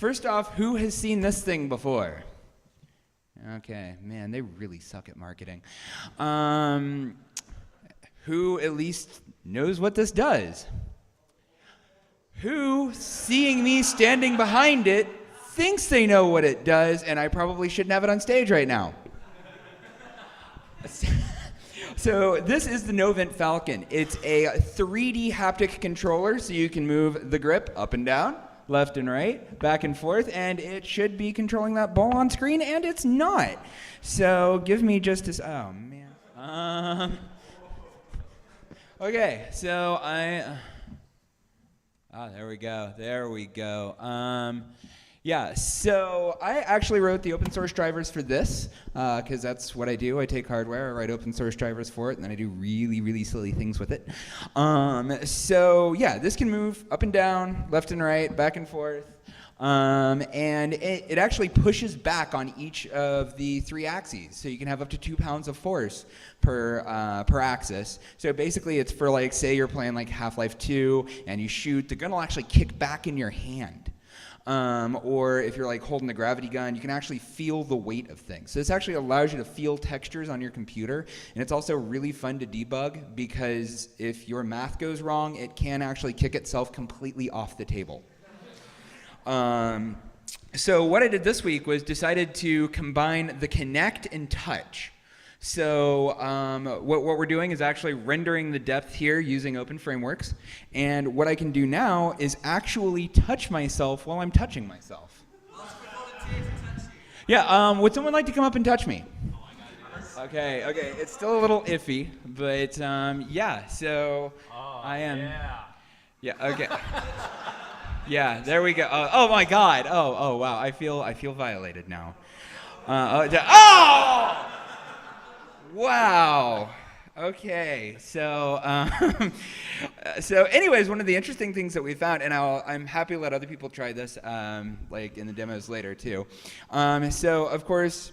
First off, who has seen this thing before? Okay, man, they really suck at marketing. Who at least knows what this does? Who, seeing me standing behind it, thinks they know what it does, and I probably shouldn't have it on stage right now? So this is the Novint Falcon. It's a 3D haptic controller, so you can move the grip up and down, left and right, back and forth, and it should be controlling that ball on screen, and it's not. So give me just a... Oh, man. Okay, so there we go. There we go. Yeah, so I actually wrote the open source drivers for this, because that's what I do. I take hardware, I write open source drivers for it, and then I do really, really silly things with it. So yeah, this can move up and down, left and right, back and forth. And it actually pushes back on each of the 3 axes. So you can have up to 2 pounds of force per axis. So basically it's for, like, say you're playing like Half-Life 2 and you shoot, the gun will actually kick back in your hand. Or if you're like holding the gravity gun, you can actually feel the weight of things. So this actually allows you to feel textures on your computer, and it's also really fun to debug because if your math goes wrong, it can actually kick itself completely off the table. So what I did this week was decided to combine the Kinect and touch. So what we're doing is actually rendering the depth here using open frameworks. And what I can do now is actually touch myself while I'm touching myself. Yeah, would someone like to come up and touch me? Okay, it's still a little iffy, but yeah, so I am. Yeah, okay. Yeah, there we go. Oh my God. Oh wow. I feel violated now. Oh! Wow. Okay. So so anyways, one of the interesting things that we found, and I'm happy to let other people try this, like in the demos later too. So of course,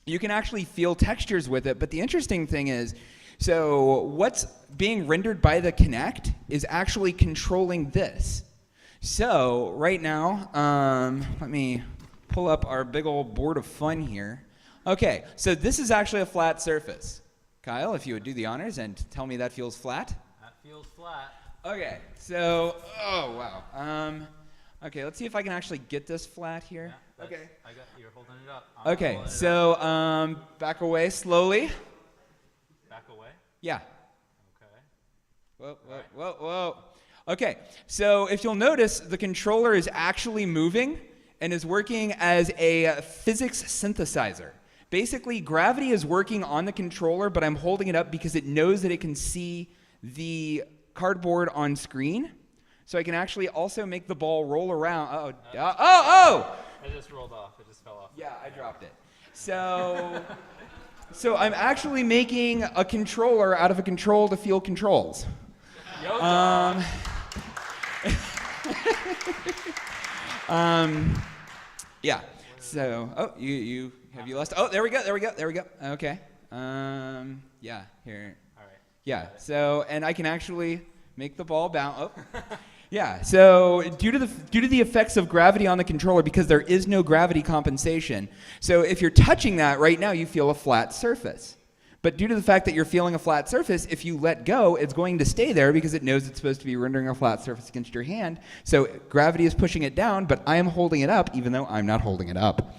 you can actually feel textures with it, but the interesting thing is, so what's being rendered by the Kinect is actually controlling this. So right now, let me pull up our big old board of fun here. Okay, so this is actually a flat surface. Kyle, if you would do the honors and tell me that feels flat. That feels flat. Okay, so, oh wow. Okay, let's see if I can actually get this flat here. Yeah, okay. You're holding it up. Okay, so back away slowly. Back away? Yeah. Okay. Whoa. Okay, so if you'll notice, the controller is actually moving and is working as a physics synthesizer. Basically, gravity is working on the controller, but I'm holding it up because it knows that it can see the cardboard on screen. So I can actually also make the ball roll around. It just rolled off. It just fell off. Yeah, I dropped it. So I'm actually making a controller out of a control to feel controls. Yeah. So, you lost? Oh, there we go. Okay. Yeah. Here. All right. Yeah. So, and I can actually make the ball bounce. Oh. Yeah. So, due to the effects of gravity on the controller, because there is no gravity compensation. So, if you're touching that right now, you feel a flat surface. But due to the fact that you're feeling a flat surface, if you let go, it's going to stay there because it knows it's supposed to be rendering a flat surface against your hand. So gravity is pushing it down, but I am holding it up, even though I'm not holding it up.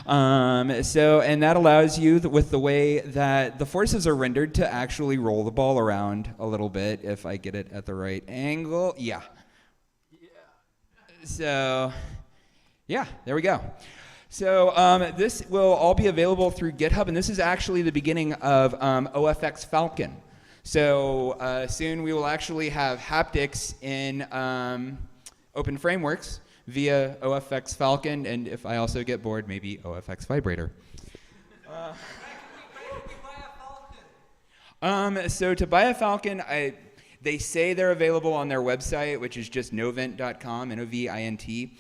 And that allows you, with the way that the forces are rendered, to actually roll the ball around a little bit, if I get it at the right angle. Yeah. So, yeah, there we go. So this will all be available through GitHub, and this is actually the beginning of OFX Falcon. So soon we will actually have haptics in open frameworks via OFX Falcon, and if I also get bored, maybe OFX Vibrator. So to buy a Falcon, they say they're available on their website, which is just novint.com, Novint.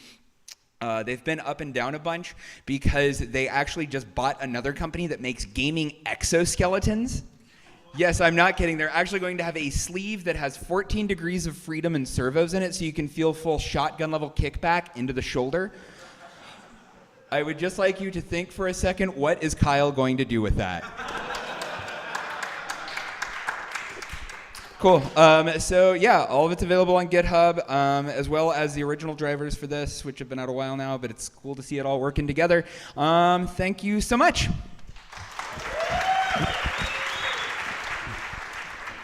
They've been up and down a bunch because they actually just bought another company that makes gaming exoskeletons. Yes, I'm not kidding. They're actually going to have a sleeve that has 14 degrees of freedom and servos in it, so you can feel full shotgun level kickback into the shoulder. I would just like you to think for a second, what is Kyle going to do with that? Cool. So yeah, all of it's available on GitHub, as well as the original drivers for this, which have been out a while now, but it's cool to see it all working together. Thank you so much.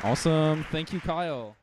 Awesome. Thank you, Kyle.